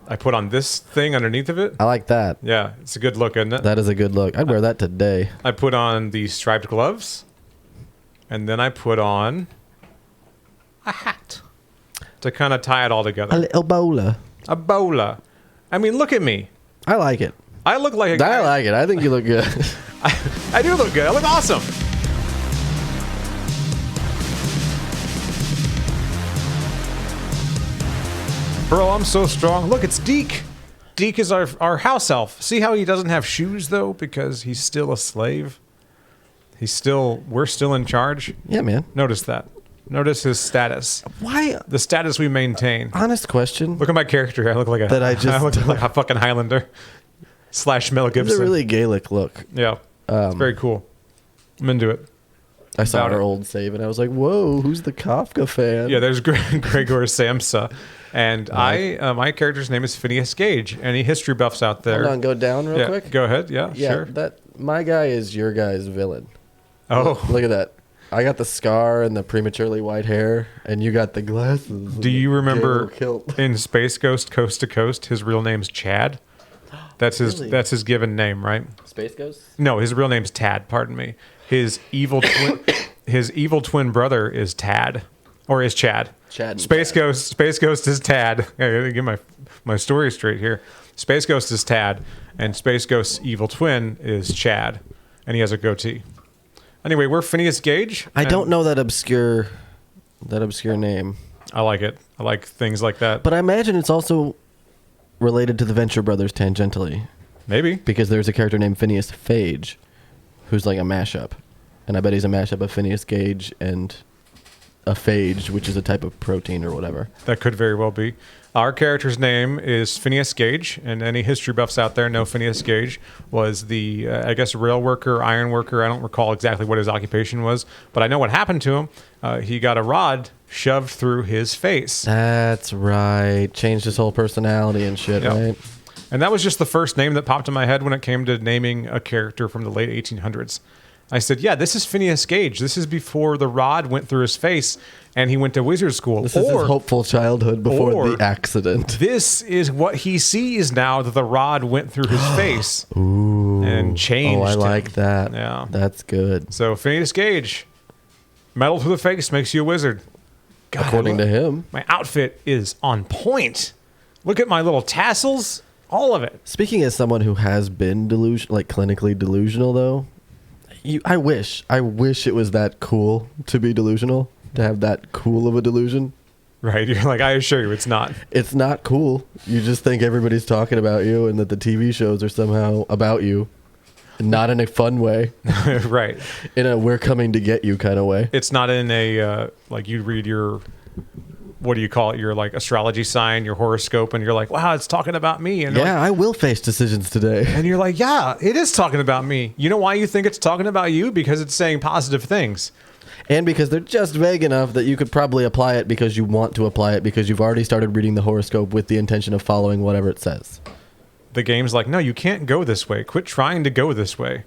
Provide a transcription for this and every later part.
I put on this thing underneath of it. I like that. Yeah, it's a good look, isn't it? That is a good look. I'd wear that today. I put on the striped gloves, and then I put on a hat to kind of tie it all together. A little bowler. A bowler. I mean, look at me. I like it. I look like a guy. I like it. I think you look good. I do look good. I look awesome. Bro, I'm so strong. Look, it's Deke. Deke is our house elf. See how he doesn't have shoes, though? Because he's still a slave. We're still in charge. Yeah, man. Notice that. Notice his status. Why? The status we maintain. Honest question. Look at my character. I look like I look like a fucking Highlander. / Mel Gibson. It's a really Gaelic look. Yeah. It's very cool. I'm into it. I saw our old save and I was like, whoa, who's the Kafka fan? Yeah, there's Gregor Samsa. And my character's name is Phineas Gage. Any history buffs out there? Hold on, go down real quick. Go ahead. Yeah, sure. My guy is your guy's villain. Oh. Look at that. I got the scar and the prematurely white hair, and you got the glasses. Do you remember in Space Ghost Coast to Coast, his real name's Chad? That's his given name, right? Space Ghost? No, his real name's Tad, pardon me. His evil twin brother is Tad. Or is Chad. Space Ghost is Tad. I gotta get my story straight here. Space Ghost is Tad, and Space Ghost's evil twin is Chad. And he has a goatee. Anyway, we're Phineas Gage. I don't know that obscure name. I like it. I like things like that. But I imagine it's also related to the Venture Brothers tangentially. Maybe. Because there's a character named Phineas Phage, who's like a mashup. And I bet he's a mashup of Phineas Gage and a phage, which is a type of protein or whatever. That could very well be. Our character's name is Phineas Gage, and any history buffs out there know Phineas Gage was the, rail worker, iron worker. I don't recall exactly what his occupation was, but I know what happened to him. He got a rod shoved through his face. That's right. Changed his whole personality and shit, right? And that was just the first name that popped in my head when it came to naming a character from the late 1800s. I said, yeah, this is Phineas Gage. This is before the rod went through his face and he went to wizard school. This is his hopeful childhood before the accident. This is what he sees now that the rod went through his face and changed him. I like that. Yeah. That's good. So Phineas Gage, metal through the face makes you a wizard. God, according to him. My outfit is on point. Look at my little tassels. All of it. Speaking as someone who has been clinically delusional, though, I wish it was that cool to be delusional, to have that cool of a delusion. Right. You're like, I assure you, it's not. It's not cool. You just think everybody's talking about you and that the TV shows are somehow about you. Not in a fun way. Right. In a we're coming to get you kind of way. It's not in a, like you read your, what do you call it? Your like astrology sign, your horoscope, and you're like, wow, it's talking about me. And yeah, I will face decisions today. And you're like, yeah, it is talking about me. You know why you think it's talking about you? Because it's saying positive things. And because they're just vague enough that you could probably apply it because you want to apply it because you've already started reading the horoscope with the intention of following whatever it says. The game's like, no, you can't go this way. Quit trying to go this way.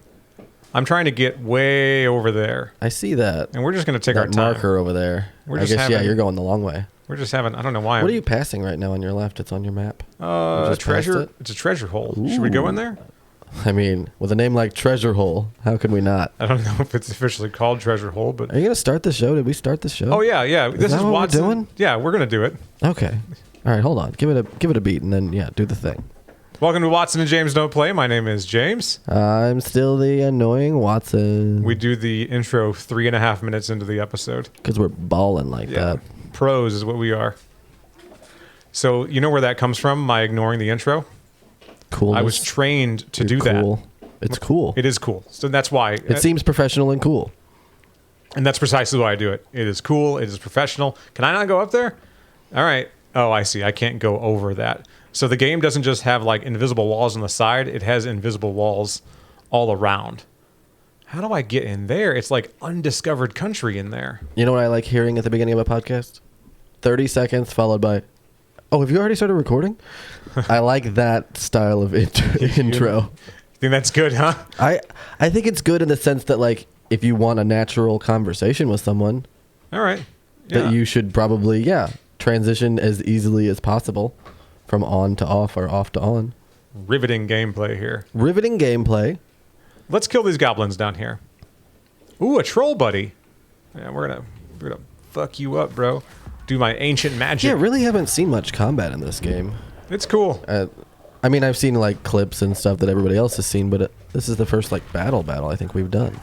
I'm trying to get way over there. I see that. And we're just going to take our time. Marker over there. You're going the long way. We're just having, I don't know why. What are you passing right now on your left? It's on your map. Treasure. It's a treasure hole. Ooh. Should we go in there? I mean, with a name like Treasure Hole, how can we not? I don't know if it's officially called Treasure Hole, but... Are you going to start the show? Did we start the show? Oh, yeah. This is what Watson. we're doing? Yeah, we're going to do it. Okay. All right, hold on. Give it a beat, and then, do the thing. Welcome to Watson and James Don't Play. My name is James. I'm still the annoying Watson. We do the intro 3.5 minutes into the episode. Because we're balling like that. Pros is what we are. So, you know where that comes from, my ignoring the intro? Cool. I was trained to do that. It's cool. It is cool. So that's why. It seems professional and cool. And that's precisely why I do it. It is cool. It is professional. Can I not go up there? All right. Oh, I see. I can't go over that. So the game doesn't just have like invisible walls on the side. It has invisible walls all around. How do I get in there? It's like undiscovered country in there. You know what I like hearing at the beginning of a podcast? 30 seconds followed by, oh, have you already started recording? I like that style of intro. You think that's good, huh? I think it's good in the sense that, like, if you want a natural conversation with someone, all right, that you should probably, transition as easily as possible from on to off or off to on. Riveting gameplay here. Riveting gameplay. Let's kill these goblins down here. Ooh, a troll buddy. Yeah, we're gonna fuck you up, bro. Do my ancient magic. Yeah, really haven't seen much combat in this game. It's cool. I mean, I've seen like clips and stuff that everybody else has seen, but this is the first like battle I think we've done.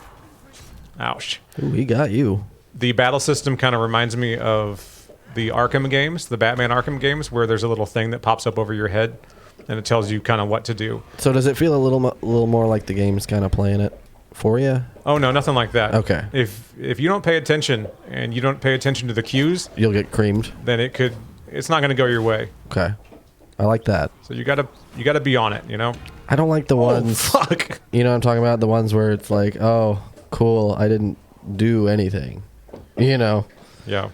Ouch. Ooh, he got you. The battle system kind of reminds me of the Arkham games, the Batman Arkham games, where there's a little thing that pops up over your head, and it tells you kind of what to do. So does it feel a little more like the game's kind of playing it for you? Oh no, nothing like that. Okay. If you don't pay attention and you don't pay attention to the cues, you'll get creamed. Then it's not going to go your way. Okay. I like that. So you gotta be on it, you know. I don't like the ones. Fuck. You know what I'm talking about? The ones where it's like, oh, cool, I didn't do anything. You know. Yeah.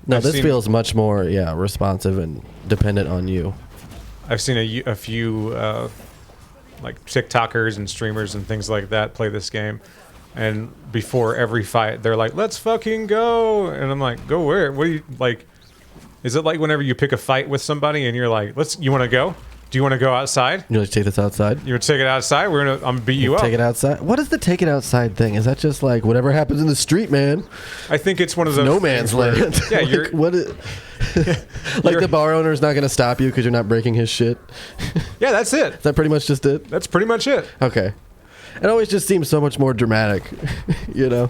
No, this feels much more, responsive and dependent on you. I've seen a few like TikTokers and streamers and things like that play this game, and before every fight, they're like, "Let's fucking go!" And I'm like, "Go where? What do you like?" Is it like whenever you pick a fight with somebody and you're like, you want to go? Do you want to go outside? You want to take this outside? You want to take it outside? I'm gonna beat you up. Take it outside? What is the take it outside thing? Is that just like whatever happens in the street, man? I think it's one of those no man's land. Yeah, like, you're... like the bar owner's not going to stop you because you're not breaking his shit? Yeah, that's it. Is that pretty much just it? That's pretty much it. Okay. It always just seems so much more dramatic, you know?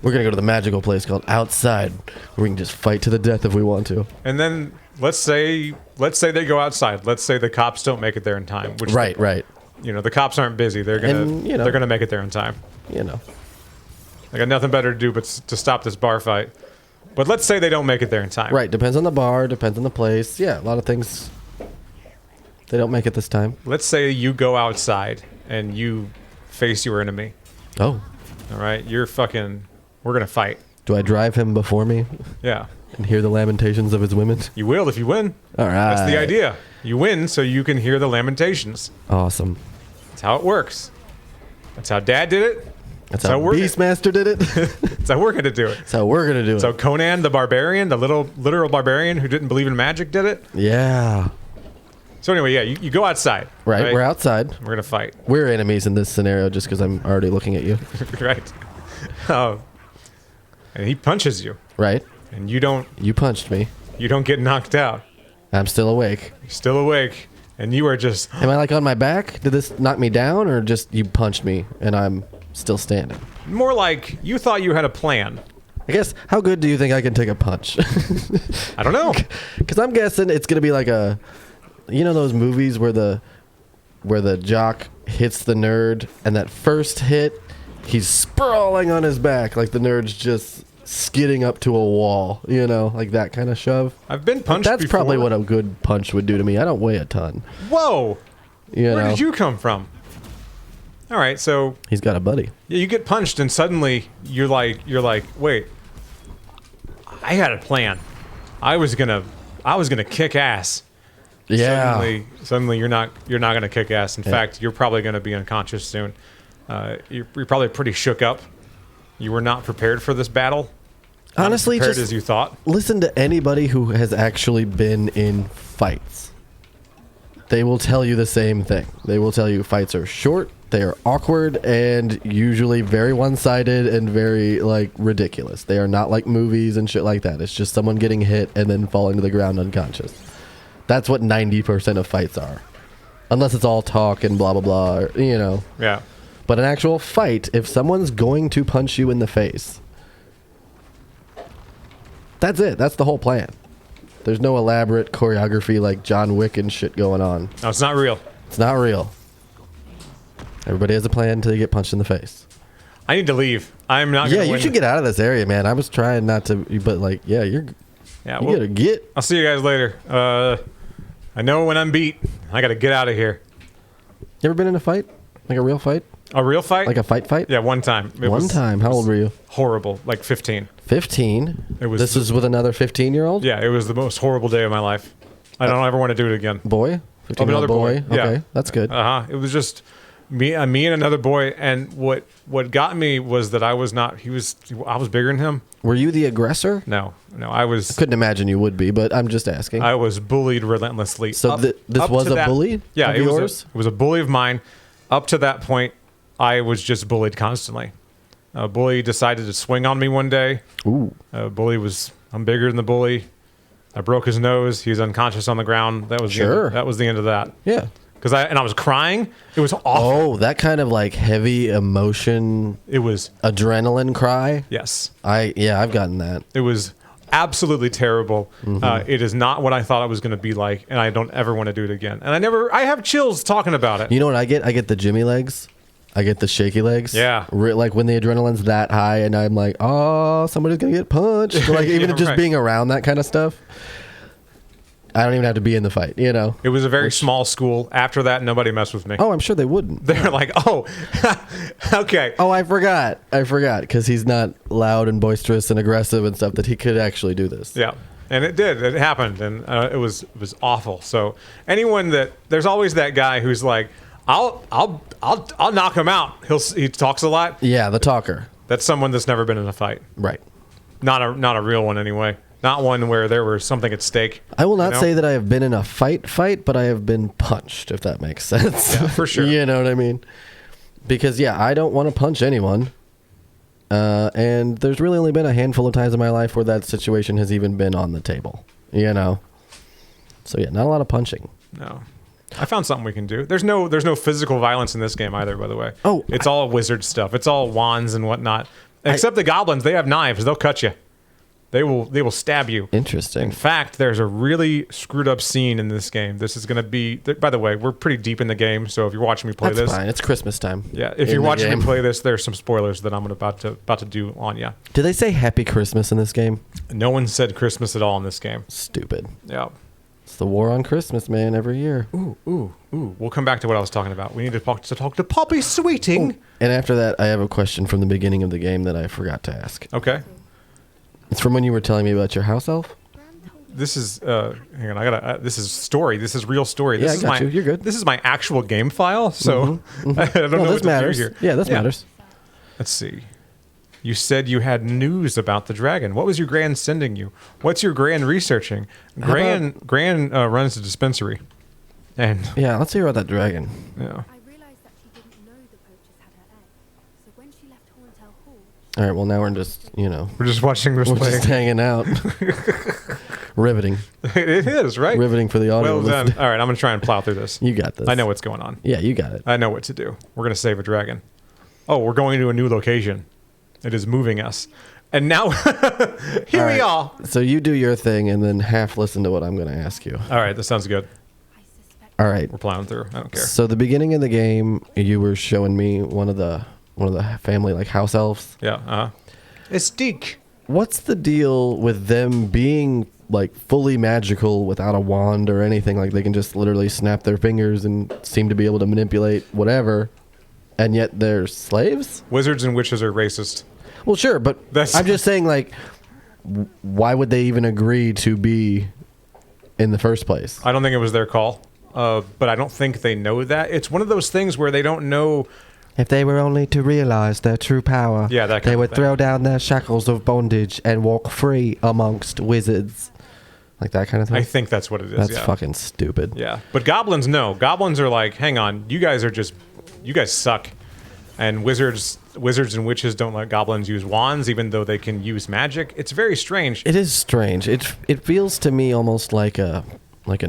We're going to go to the magical place called Outside, where we can just fight to the death if we want to. And then let's say they go outside. Let's say the cops don't make it there in time. Which right. You know, the cops aren't busy. They're gonna make it there in time. You know. I got nothing better to do but to stop this bar fight. But let's say they don't make it there in time. Right. Depends on the bar. Depends on the place. Yeah, a lot of things. They don't make it this time. Let's say you go outside and you face your enemy. Oh. All right. We're gonna fight. Do I drive him before me? Yeah. And hear the lamentations of his women? You will if you win. All right. That's the idea. You win so you can hear the lamentations. Awesome. That's how it works. That's how Dad did it. That's how Beastmaster did it. That's how we're going to do it. That's how we're going to do it. So Conan the Barbarian, the literal barbarian who didn't believe in magic, did it. Yeah. So anyway, yeah, you go outside. Right. We're outside. We're going to fight. We're enemies in this scenario just because I'm already looking at you. Right. Oh. And he punches you. Right. And you don't... You punched me. You don't get knocked out. I'm still awake. You're still awake. And you are just... Am I like on my back? Did this knock me down or just you punched me and I'm still standing? More like you thought you had a plan. I guess, how good do you think I can take a punch? I don't know. Because I'm guessing it's going to be like a... You know those movies where the jock hits the nerd and that first hit, he's sprawling on his back like the nerd's just skidding up to a wall, you know, like that kind of shove. I've been punched That's before. probably what a good punch would do to me. I don't weigh a ton. Whoa! Where did you come from? All right, so... He's got a buddy. Yeah, you get punched and suddenly you're like, wait, I had a plan. I was gonna kick ass. Yeah. Suddenly you're not gonna kick ass. In fact, you're probably gonna be unconscious soon. You're probably pretty shook up. You were not prepared for this battle. Honestly, not prepared just as you thought. Listen to anybody who has actually been in fights. They will tell you the same thing. They will tell you fights are short, they are awkward, and usually very one-sided and very like ridiculous. They are not like movies and shit like that. It's just someone getting hit and then falling to the ground unconscious. That's what 90% of fights are. Unless it's all talk and blah, blah, blah, or, you know. Yeah. But an actual fight, if someone's going to punch you in the face, that's it. That's the whole plan. There's no elaborate choreography like John Wick and shit going on. No, it's not real. It's not real. Everybody has a plan until you get punched in the face. I need to leave. I'm not gonna win. Yeah, you should get out of this area, man. I was trying not to, but like, yeah, you gotta get. I'll see you guys later. I know when I'm beat, I gotta get out of here. You ever been in a fight? Like a real fight? A real fight? Like a fight? Yeah, one time. One time. How old were you? Horrible. Like 15. 15? This is with another 15-year-old? Yeah, it was the most horrible day of my life. I don't ever want to do it again. Boy? 15-year-old boy? Okay, yeah. that's good. It was just Me and another boy, and what got me was that I was bigger than him. Were you the aggressor? No, I was. I couldn't imagine you would be, but I'm just asking. I was bullied relentlessly. So this was a bully? Yeah, of it yours? was a bully of mine. Up to that point, I was just bullied constantly. A bully decided to swing on me one day. Ooh. I'm bigger than the bully. I broke his nose. He was unconscious on the ground. That was that was the end of that. Yeah. I was crying. It was awful. Oh, that kind of like heavy emotion. It was adrenaline cry. Yes. I've gotten that. It was absolutely terrible. Mm-hmm. It is not what I thought it was going to be like, and I don't ever want to do it again. And I have chills talking about it. You know what I get? I get the Jimmy legs. I get the shaky legs. Yeah. Like when the adrenaline's that high, and I'm like, oh, somebody's gonna get punched. Like even just being around that kind of stuff. I don't even have to be in the fight, you know. It was a very small school. After that, nobody messed with me. Oh, I'm sure they wouldn't. They're like, oh, okay. Oh, I forgot, because he's not loud and boisterous and aggressive and stuff, that he could actually do this. Yeah, and it did. It happened, and it was awful. So there's always that guy who's like, I'll knock him out. He talks a lot. Yeah, the talker. That's someone that's never been in a fight. Right. Not a real one anyway. Not one where there was something at stake. I will not say that I have been in a fight, but I have been punched, if that makes sense. Yeah, for sure. You know what I mean? Because, yeah, I don't want to punch anyone. And there's really only been a handful of times in my life where that situation has even been on the table. You know? So, yeah, not a lot of punching. No. I found something we can do. There's no physical violence in this game either, by the way. Oh. It's all wizard stuff. It's all wands and whatnot. Except the goblins, they have knives. They'll cut you. They will stab you. Interesting. In fact, there's a really screwed up scene in this game. This is going to be... By the way, we're pretty deep in the game, so if you're watching me play That's this... fine. It's Christmas time. Yeah, if you're watching me play this, there's some spoilers that I'm about to do on you. Do they say Happy Christmas in this game? No one said Christmas at all in this game. Stupid. Yeah. It's the war on Christmas, man, every year. Ooh. We'll come back to what I was talking about. We need to talk to Poppy Sweeting. Ooh. And after that, I have a question from the beginning of the game that I forgot to ask. Okay. It's from when you were telling me about your house elf. This is hang on. This is story. This is real story. This Yeah, I is got you. You're good. This is my actual game file. So I don't know this what to matters. do here. Yeah, this matters. Let's see. You said you had news about the dragon. What was your grand sending you? What's your grand researching? Gran runs a dispensary, and Yeah, let's hear about that dragon. yeah. I realized that she didn't know the poachers had her egg. So when she left Horntail Hall, All right, well, now we're just, We're just watching this we're play. just hanging out. Riveting. It is right. Riveting for the audio. Well done. listener. All right, I'm gonna try and plow through this. You got this. I know what's going on. Yeah, you got it. I know what to do. We're gonna save a dragon. Oh, we're going to a new location. It is moving us, and now here we are. So you do your thing and then half listen to what I'm going to ask you. All right, this sounds good. I suspect All right. We're plowing through. I don't care. So the beginning of the game, you were showing me one of the family like house elves. Yeah. It's Deke. What's the deal with them being like fully magical without a wand or anything? Like they can just literally snap their fingers and seem to be able to manipulate whatever, and yet they're slaves? Wizards and witches are racist. Well, sure, but I'm just saying, like, why would they even agree to be in the first place? I don't think it was their call, but I don't think they know that. It's one of those things where they don't know. If they were only to realize their true power, Yeah, that kind they of would thing. throw down their shackles of bondage and walk free amongst wizards. Like that kind of thing? I think that's what it is. That's yeah. fucking stupid. Yeah, but goblins no. Goblins are like, hang on, you guys suck, and wizards and witches don't let goblins use wands, even though they can use magic. It's very strange. It is strange. It feels to me almost like an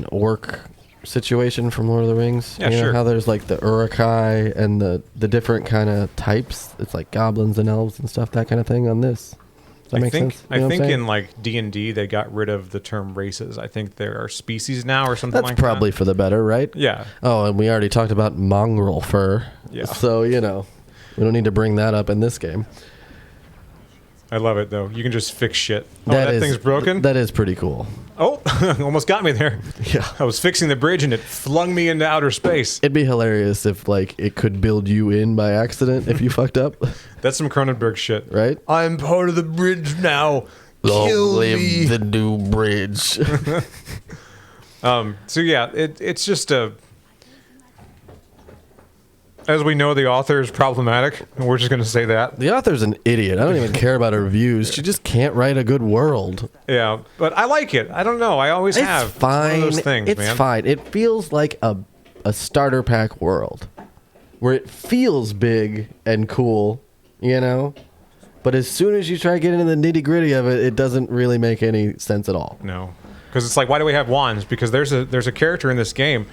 orc situation from Lord of the Rings. Yeah, you know sure. how there's like the Uruk-hai and the different kind of types. It's like goblins and elves and stuff, that kind of thing on this. Does that make sense? You know I what I'm think saying? in like D&D they got rid of the term races. I think there are species now or something That's like probably that. for the better, right? Yeah. Oh, and we already talked about mongrel fur. Yeah. So, we don't need to bring that up in this game. I love it though. You can just fix shit. Oh, that thing's broken? That is pretty cool. Oh, almost got me there. Yeah. I was fixing the bridge and it flung me into outer space. It'd be hilarious if, like, it could build you in by accident if you fucked up, That's some Cronenberg shit. right? I'm part of the bridge now. Kill me. the new bridge. So yeah, it's just a. As we know, the author is problematic, and we're just going to say that. The author's an idiot. I don't even care about her reviews. She just can't write a good world. Yeah, but I like it. I don't know. I always have. It's fine. It's one of those things, it's man. fine. It feels like a starter pack world where it feels big and cool, you know? But as soon as you try to get into the nitty-gritty of it, it doesn't really make any sense at all. No. Because it's like, why do we have wands? Because there's a character in this game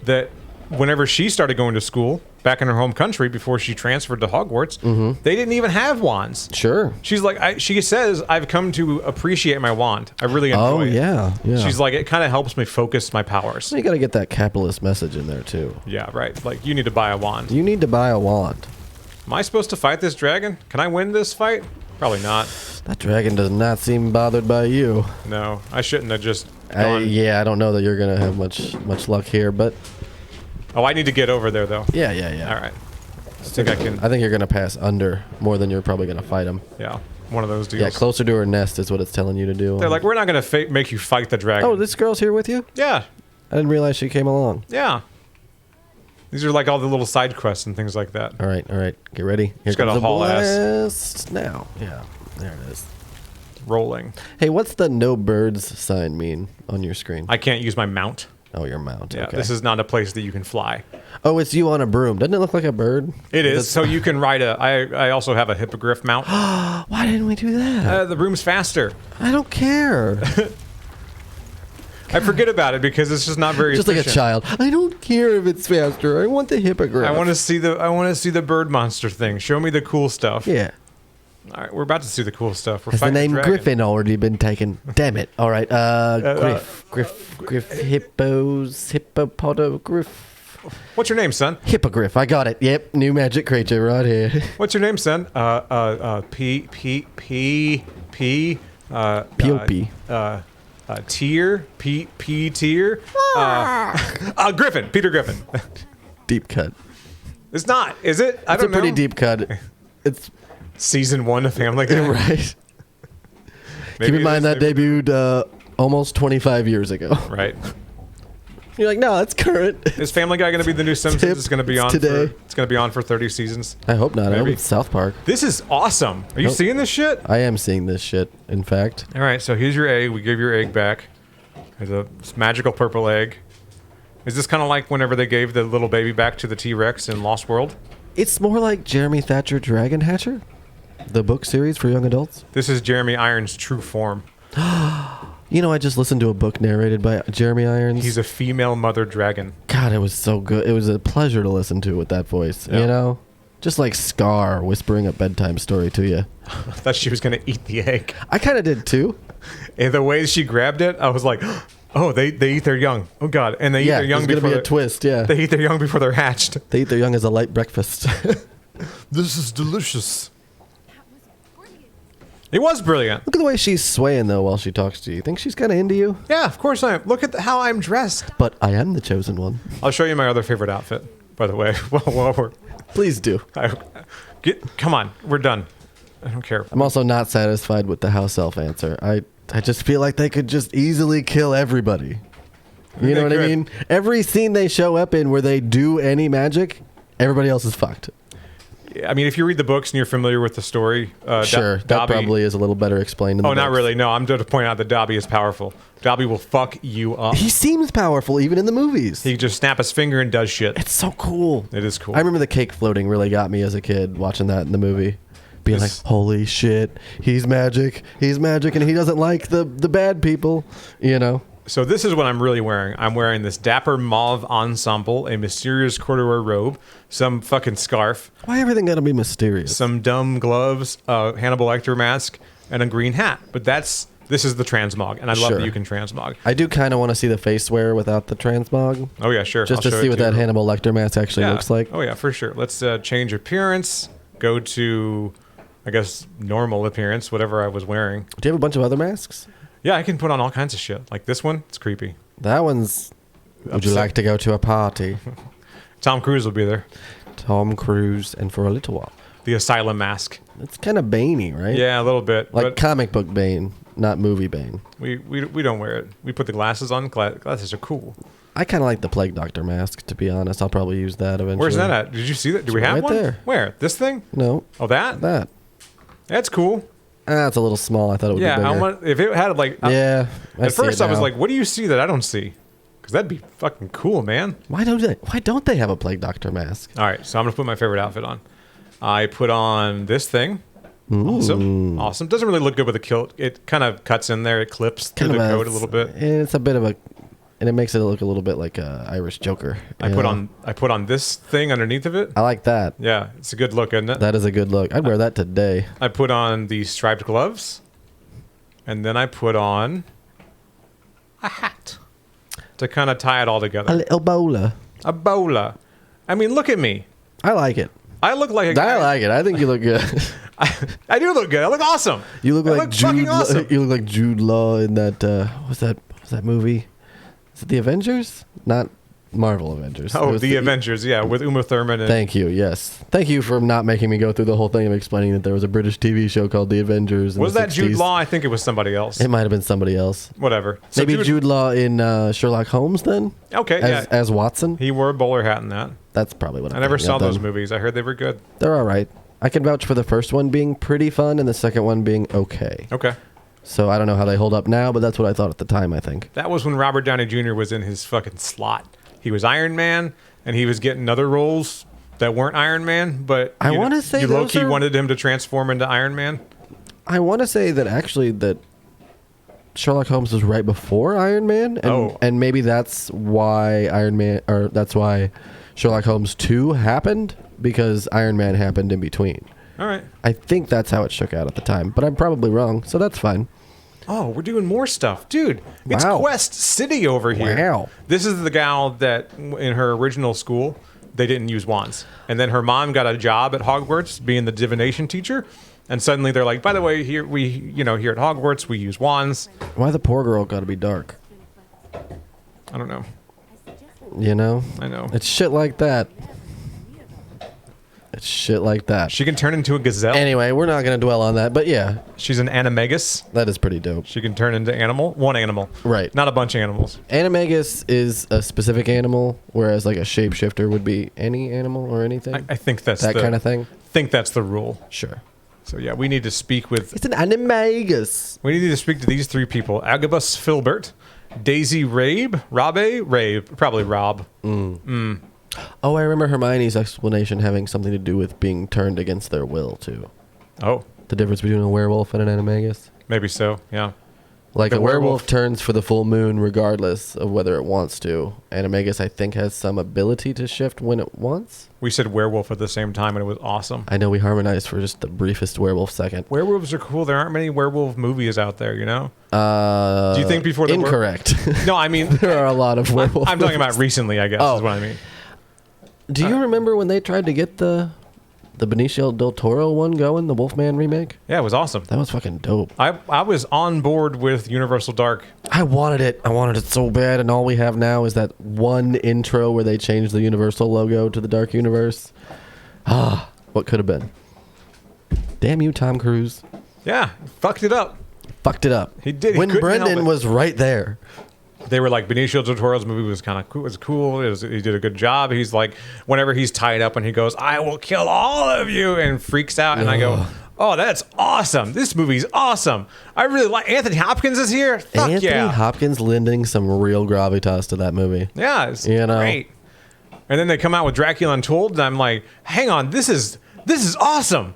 that whenever she started going to school back in her home country before she transferred to Hogwarts, they didn't even have wands. Sure. She's like, she says, I've come to appreciate my wand. I really enjoy it. Yeah. She's like, it kind of helps me focus my powers. You got to get that capitalist message in there, too. Yeah, right. Like, you need to buy a wand. You need to buy a wand. Am I supposed to fight this dragon? Can I win this fight? Probably not. That dragon does not seem bothered by you. No, I shouldn't have just gone. I don't know that you're going to have much luck here, but... Oh, I need to get over there, though. Yeah. All right. I think I can. I think you're going to pass under more than you're probably going to fight him. Yeah, one of those deals. Yeah, closer to her nest is what it's telling you to do. They're like, we're not going to make you fight the dragon. Oh, this girl's here with you? Yeah. I didn't realize she came along. Yeah. These are like all the little side quests and things like that. All right. Get ready. Here Just gotta comes the haul ass. blast now. Yeah, there it is. Rolling. Hey, what's the no birds sign mean on your screen? I can't use my mount. Oh, your mount. Yeah, Okay. this is not a place that you can fly. Oh, it's you on a broom. Doesn't it look like a bird? It is. So you can ride I also have a hippogriff mount. Why didn't we do that? The room's faster. I don't care. I forget about it because it's just not very Just like a efficient. child. I don't care if it's faster. I want the hippogriff. I want to see the bird monster thing. Show me the cool stuff. Yeah. All right, we're about to see the cool stuff. We're Has the fighting name dragon. Griffin already been taken? Damn it. All right. Griff, hippopotogriff. What's your name, son? Hippogriff. I got it. Yep. New magic creature right here. What's your name, son? P. P.O.P. Tier. Tier. Griffin. Peter Griffin. Deep cut. It's not, is it? I It's don't a pretty know. deep cut. It's Season 1 of Family Guy. right. Maybe Keep in it mind is, that maybe- debuted almost 25 years ago. Right. You're like, no, it's current. Is Family Guy going to be the new Simpsons? Tip, It's going to be it's on today. It's going to be on for 30 seasons. I hope not. I hope Maybe. it's South Park. This is awesome. Are you Nope. seeing this shit? I am seeing this shit, in fact. All right, so here's your egg. We give your egg back. There's a magical purple egg. Is this kind of like whenever they gave the little baby back to the T-Rex in Lost World? It's more like Jeremy Thatcher Dragon Hatcher, the book series for young adults. This is Jeremy Irons' true form. You know, I just listened to a book narrated by Jeremy Irons. He's a female mother dragon. God, it was so good. It was a pleasure to listen to with that voice. Yeah. You know? Just like Scar whispering a bedtime story to you. I thought she was going to eat the egg. I kind of did too. And the way she grabbed it, I was like, oh, they eat their young. Oh, God. And they eat Yeah, their young there's going to before be a they're- twist, yeah. They eat their young before they're hatched. They eat their young as a light breakfast. This is delicious. That was brilliant. It was brilliant. Look at the way she's swaying, though, while she talks to you. You think she's kind of into you? Yeah, of course I am. Look at how I'm dressed. But I am the chosen one. I'll show you my other favorite outfit, by the way. Well, Please do. come on. We're done. I don't care. I'm also not satisfied with the house elf answer. I just feel like they could just easily kill everybody. You know what I could. mean? Every scene they show up in where they do any magic, everybody else is fucked. I mean, if you read the books and you're familiar with the story, Sure, that Dobby, probably is a little better explained in the Oh, not books. really. No, I'm just to point out that Dobby is powerful. Dobby will fuck you up. He seems powerful even in the movies. He can just snap his finger and does shit. It's so cool. It is cool. I remember the cake floating really got me as a kid watching that in the movie. Being This- like, holy shit, he's magic, and he doesn't like the bad people, you know? So this is what I'm really wearing. I'm wearing this dapper mauve ensemble, a mysterious corduroy robe, some fucking scarf, Why everything gotta be mysterious? some dumb gloves, a Hannibal Lecter mask, and a green hat. But this is the transmog, and I love Sure. that you can transmog. I do kind of want to see the face wear without the transmog, Oh yeah, sure. just I'll to show see it what to that you. Hannibal Lecter mask actually Yeah. looks like. Oh yeah, for sure. Let's change appearance. Go to, I guess, normal appearance, whatever I was wearing. Do you have a bunch of other masks? Yeah, I can put on all kinds of shit. Like this one, it's creepy. That one's. Would you Upset. like to go to a party? Tom Cruise will be there. Tom Cruise, and for a little while. The asylum mask. It's kind of Baney, right? Yeah, a little bit. Like but comic book Bane, not movie Bane. we don't wear it. We put the glasses on. Glasses are cool. I kind of like the Plague Doctor mask, to be honest. I'll probably use that eventually. Where's that at? Did you see that? Do we have right one? there. Where? This thing? No. Oh, that? That. That's cool. It's a little small. I thought it would be bigger. Yeah, if it had like... Yeah, at first I was like, what do you see that I don't see? Because that'd be fucking cool, man. Why don't they have a Plague Doctor mask? All right, so I'm going to put my favorite outfit on. I put on this thing. Ooh. Awesome. Doesn't really look good with a kilt. It kind of cuts in there. It clips through the coat a little bit. It's a bit of a... And it makes it look a little bit like a Irish Joker. I put on this thing underneath of it. I like that. Yeah, it's a good look, isn't it? That is a good look. I'd wear that today. I put on the striped gloves. And then I put on a hat to kind of tie it all together. A little bowler. A bowler. I mean, look at me. I like it. I look like a guy. I like it. I think you look good. I do look good. I look awesome. You look like Jude. Awesome. You look like Jude Law in that. What's that movie? Is it the Avengers? Not Marvel Avengers. Oh, the Avengers, yeah, with Uma Thurman. And thank you, yes. Thank you for not making me go through the whole thing of explaining that there was a British TV show called The Avengers. Was that 60s. Jude Law? I think it was somebody else. It might have been somebody else. Whatever. So maybe Jude Law in Sherlock Holmes then? Okay, as Watson? He wore a bowler hat in that. That's probably what I never saw those movies. I heard they were good. They're all right. I can vouch for the first one being pretty fun and the second one being okay. Okay. So I don't know how they hold up now, but that's what I thought at the time, I think. That was when Robert Downey Jr. was in his fucking slot. He was Iron Man, and he was getting other roles that weren't Iron Man, but I want to say you low-key wanted him to transform into Iron Man. I want to say that actually that Sherlock Holmes was right before Iron Man, and maybe that's why that's why Sherlock Holmes 2 happened, because Iron Man happened in between. All right. I think that's how it shook out at the time, but I'm probably wrong, so that's fine. Oh, we're doing more stuff. Dude, it's Quest City over here. Wow. This is the gal that in her original school, they didn't use wands. And then her mom got a job at Hogwarts being the divination teacher. And suddenly they're like, by the way, here here at Hogwarts, we use wands. Why the poor girl got to be dark? I don't know. You know? I know. It's shit like that. It's shit like that. She can turn into a gazelle. Anyway, we're not going to dwell on that, but yeah. She's an animagus. That is pretty dope. She can turn into one animal. Right. Not a bunch of animals. Animagus is a specific animal, whereas like a shapeshifter would be any animal or anything. I think that's that kind of thing. I think that's the rule. Sure. So yeah, we need to speak with... It's an animagus. We need to speak to these three people. Agabus Filbert, Daisy Rabe, probably Rob. Oh, I remember Hermione's explanation having something to do with being turned against their will, too. Oh. The difference between a werewolf and an animagus? Maybe so, yeah. Like a werewolf turns for the full moon regardless of whether it wants to. Animagus, I think, has some ability to shift when it wants. We said werewolf at the same time, and it was awesome. I know we harmonized for just the briefest werewolf second. Werewolves are cool. There aren't many werewolf movies out there, you know? Do you think before the... Incorrect. No, I mean... there are a lot of werewolf I'm talking about recently, I guess, is what I mean. Do you remember when they tried to get the Benicio del Toro one going, the Wolfman remake? Yeah, it was awesome. That was fucking dope. I was on board with Universal Dark. I wanted it so bad, and all we have now is that one intro where they changed the Universal logo to the Dark Universe. What could have been? Damn you, Tom Cruise. Yeah, fucked it up. He did. When Brendan was right there. They were like, Benicio del Toro's movie was kind of cool. It was cool. He did a good job. He's like, whenever he's tied up and he goes, I will kill all of you, and freaks out. And I go, oh, that's awesome. This movie's awesome. I really like Anthony Hopkins is here. Fuck Anthony Hopkins lending some real gravitas to that movie. Yeah, it's great. And then they come out with Dracula Untold, and I'm like, hang on, this is awesome.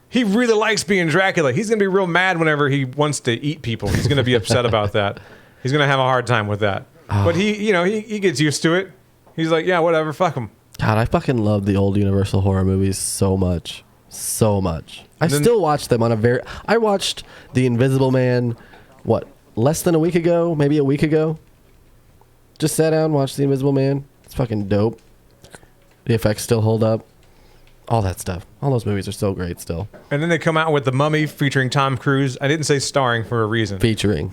He really likes being Dracula. He's going to be real mad whenever he wants to eat people. He's going to be upset about that. He's going to have a hard time with that. But he gets used to it. He's like, yeah, whatever, fuck him. God, I fucking love the old Universal horror movies so much. So much. I still watch them I watched The Invisible Man, less than a week ago? Maybe a week ago? Just sat down and watched The Invisible Man. It's fucking dope. The effects still hold up. All that stuff. All those movies are so great still. And then they come out with The Mummy featuring Tom Cruise. I didn't say starring for a reason. Featuring.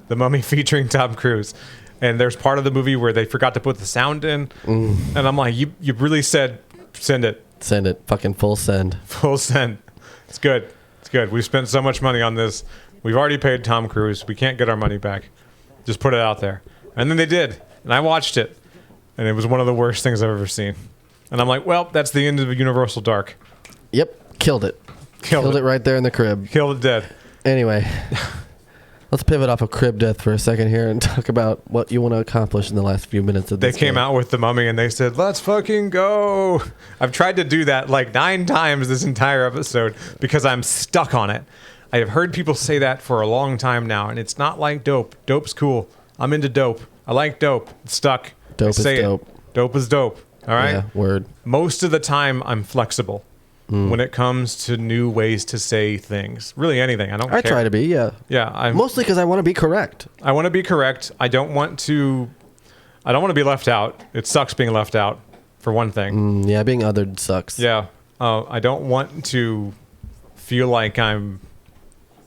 The Mummy featuring Tom Cruise. And there's part of the movie where they forgot to put the sound in. And I'm like, you really said send it. Send it. Fucking full send. Full send. It's good. It's good. We've spent so much money on this. We've already paid Tom Cruise. We can't get our money back. Just put it out there. And then they did. And I watched it, and it was one of the worst things I've ever seen. And I'm like, well, that's the end of Universal Dark. Yep, killed it. Killed it right there in the crib. Killed it dead. Anyway, let's pivot off of crib death for a second here and talk about what you want to accomplish in the last few minutes of this They came game. out with The Mummy, and they said, let's fucking go. I've tried to do that like 9 times this entire episode because I'm stuck on it. I have heard people say that for a long time now, and it's not like dope. Dope's cool. I'm into dope. I like dope. It's stuck. Dope is dope. Dope is dope. All right? Yeah, word. Most of the time, I'm flexible when it comes to new ways to say things. Really anything. I don't care. I try to be, yeah. Yeah. Mostly because I want to be correct. I want to be correct. I don't want to be left out. It sucks being left out, for one thing. Yeah, being othered sucks. Yeah. I don't want to feel like I'm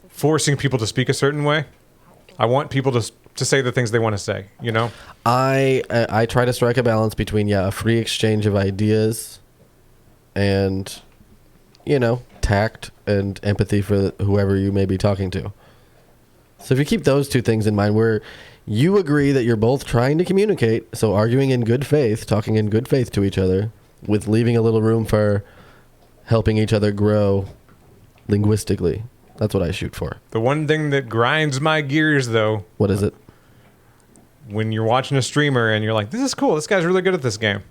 forcing people to speak a certain way. I want people to say the things they want to say, you know? I try to strike a balance between, a free exchange of ideas and, tact and empathy for whoever you may be talking to. So if you keep those two things in mind, where you agree that you're both trying to communicate, so arguing in good faith, talking in good faith to each other, with leaving a little room for helping each other grow linguistically. That's what I shoot for. The one thing that grinds my gears, though. What is it? When you're watching a streamer and you're like, this is cool. This guy's really good at this game.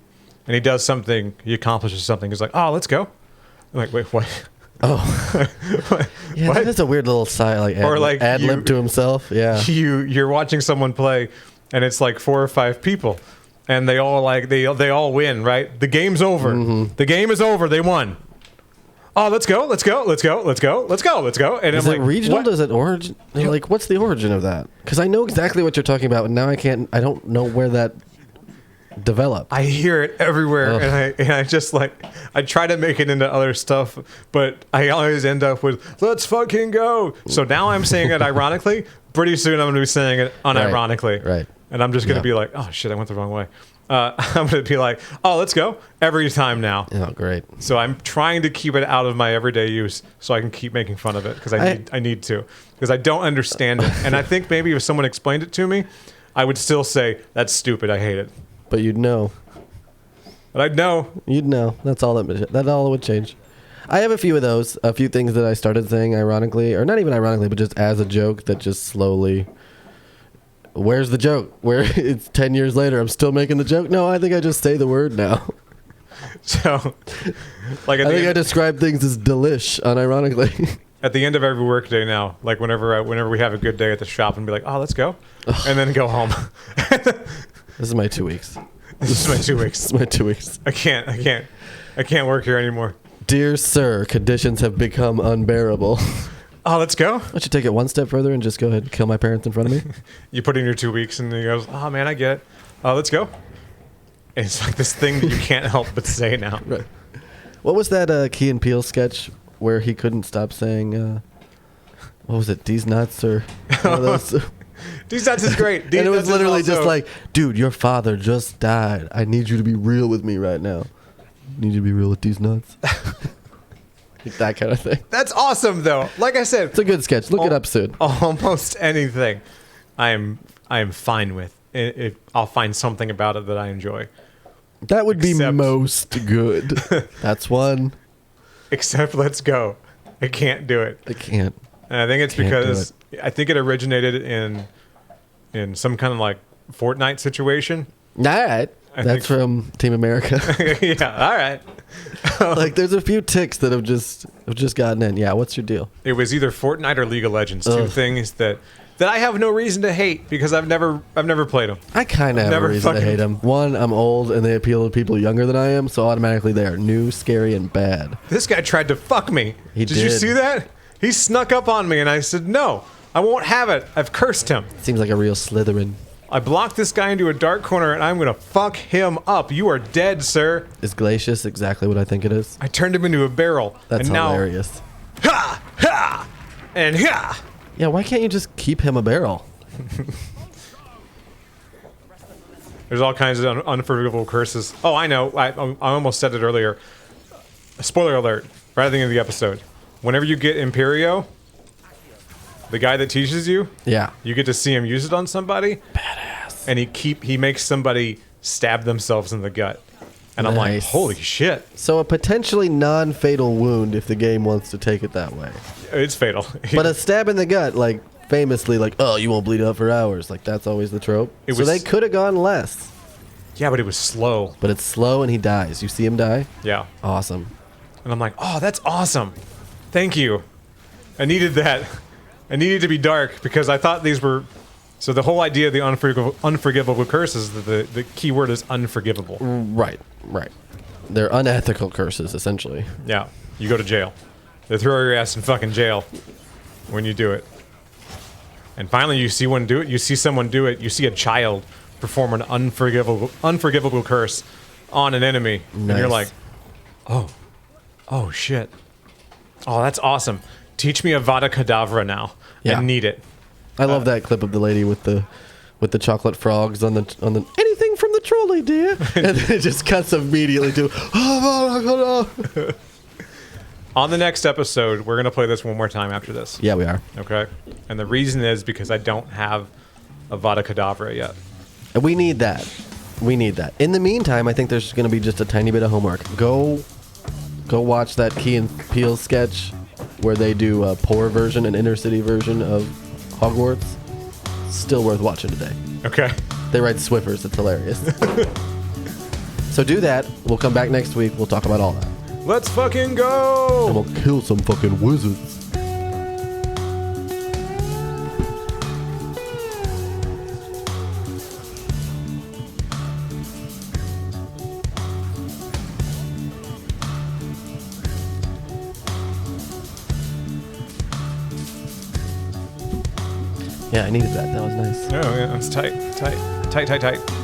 And he does something. He accomplishes something. He's like, oh, let's go. I'm like, wait, what? Oh. What? Yeah, that is a weird little side, ad lib to himself. Yeah. You're watching someone play, and it's like 4 or 5 people. And they all they all win, right? The game's over. Mm-hmm. The game is over. They won. Oh, let's go. And is I'm it like, regional? what? Does it origin? Like, what's the origin of that? Because I know exactly what you're talking about, and now I don't know where that developed. I hear it everywhere, and I just I try to make it into other stuff, but I always end up with "let's fucking go." So now I'm saying it ironically. Pretty soon I'm going to be saying it unironically, right? And I'm just going to be like, "Oh shit, I went the wrong way." I'm going to be like, "Oh, let's go" every time now. Oh, great. So I'm trying to keep it out of my everyday use, so I can keep making fun of it because I need to, because I don't understand it, and I think maybe if someone explained it to me, I would still say that's stupid. I hate it. But you'd know. But I'd know. You'd know. That's all that all would change. I have a few of those. A few things that I started saying ironically, or not even ironically, but just as a joke that just slowly. Where's the joke? Where it's 10 years later, I'm still making the joke? No, I think I just say the word now. So, I think I describe things as delish, unironically. At the end of every workday now, like whenever we have a good day at the shop and be like, oh, let's go, and then go home. This is my 2 weeks. This is my 2 weeks. This is my 2 weeks. I can't work here anymore. Dear sir, conditions have become unbearable. Oh, let's go. Why don't you take it one step further and just go ahead and kill my parents in front of me? You put in your 2 weeks and he goes, oh man, I get it. Oh, let's go. And it's like this thing that you can't help but say now. Right. What was that Key and Peele sketch where he couldn't stop saying, what was it, D's nuts or one of those? D's nuts is great. And it was literally just like, dude, your father just died. I need you to be real with me right now. I need you to be real with these nuts. Like that kind of thing. That's awesome, though. Like I said, it's a good sketch. Look it up soon. Almost anything, I am fine with. I'll find something about it that I enjoy. That would be most good. That's one. Except let's go. I can't do it. I can't. And I think it's because I think it originated in some kind of like Fortnite situation. All right. That's from Team America. Yeah, all right. Like there's a few ticks that have just gotten in. Yeah, what's your deal? It was either Fortnite or League of Legends, two things that I have no reason to hate because I've never played them. I kind of have a reason to hate them. One, I'm old and they appeal to people younger than I am, so automatically they are new, scary, and bad. This guy tried to fuck me. Did you see that? He snuck up on me and I said, no, I won't have it. I've cursed him. Seems like a real Slytherin. I blocked this guy into a dark corner and I'm going to fuck him up. You are dead, sir. Is Glacius exactly what I think it is? I turned him into a barrel. That's and hilarious. Now, ha! Ha! And ha! Yeah, why can't you just keep him a barrel? There's all kinds of unforgivable curses. Oh, I know. I almost said it earlier. Spoiler alert. Right at the end of the episode. Whenever you get Imperio, the guy that teaches you, yeah, you get to see him use it on somebody. Badass. and he makes somebody stab themselves in the gut. And I'm like, holy shit. So a potentially non-fatal wound if the game wants to take it that way. It's fatal. But a stab in the gut, like, famously, like, oh, you won't bleed out for hours. Like, that's always the trope. So they could have gone less. Yeah, but it was slow. But it's slow and he dies. You see him die? Yeah. Awesome. And I'm like, oh, that's awesome. Thank you. I needed that. I needed to be dark because I thought these were... So the whole idea of the unforgivable curse is that the key word is unforgivable. Right. They're unethical curses, essentially. Yeah. You go to jail. They throw your ass in fucking jail when you do it. And finally you see one do it. You see someone do it. You see a child perform an unforgivable curse on an enemy. Nice. And you're like, oh shit. Oh, that's awesome. Teach me Avada Kedavra now. Yeah. I need it. I love that clip of the lady with the chocolate frogs on the anything from the trolley, dear, and then it just cuts immediately to. On the next episode, we're gonna play this one more time after this. Yeah, we are. Okay, and the reason is because I don't have Avada Kedavra yet. We need that. In the meantime, I think there's gonna be just a tiny bit of homework. Go watch that Key and Peele sketch where they do a poor version, an inner city version of Hogwarts. Still worth watching today. Okay. They write Swiffers. It's hilarious. So do that. We'll come back next week. We'll talk about all that. Let's fucking go! And we'll kill some fucking wizards. Yeah, I needed that. That was nice. Oh, yeah, that's tight.